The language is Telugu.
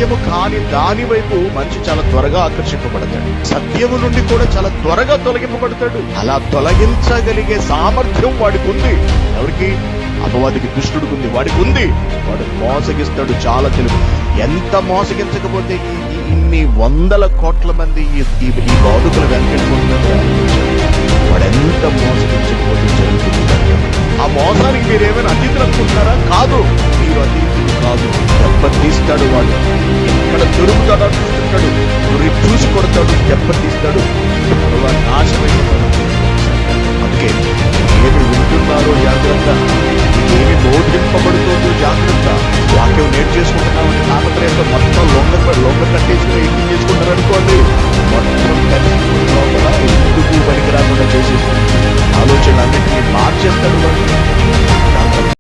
సత్యము కాని దాని వైపు మనిషి చాలా త్వరగా ఆకర్షింపబడతాడు. సత్యము నుండి కూడా చాలా త్వరగా తొలగింపబడతాడు. అలా తొలగించగలిగే సామర్థ్యం వాడికి ఉంది. ఎవరికి? అపవాదికి, దుష్టుడికి ఉంది. వాడికి ఉంది. వాడు మోసగిస్తాడు చాలా తెలుగు. ఎంత మోసగించకపోతే ఇన్ని వందల కోట్ల మంది ఈ బౌద్ధుల వెనకెళ్ళిపోతున్నారు. వాడు ఎంత మోసగించకపోతే జరుగుతుంది. ఆ మోసానికి మీరేమైనా అతీతులు అనుకుంటున్నారా? కాదు, మీరు అతీతులు కాదు. దెబ్బతీస్తాడు వాడు. ఎక్కడ దొరుకుతాడో చూస్తుంటాడు, చూసి కొడతాడు, దెబ్బతీస్తాడు, నాశనమైపోతాడు. అందుకే ఏమి వింటున్నారో జాగ్రత్త, ఏమి బోధింపబడుతుందో జాగ్రత్త. వాక్యం నేర్చేసుకుంటున్నామని తాపత్రయంతో మొత్తం లొంగ కట్టేసుకుని ఎక్కి చేసుకుంటారు అనుకోండి, మొత్తం కలిసి లోపల ఎందుకు పనికి రాకుండా చేసేసుకుంటారు. ఆలోచన అన్నింటినీ మార్చేస్తాడు వాడు.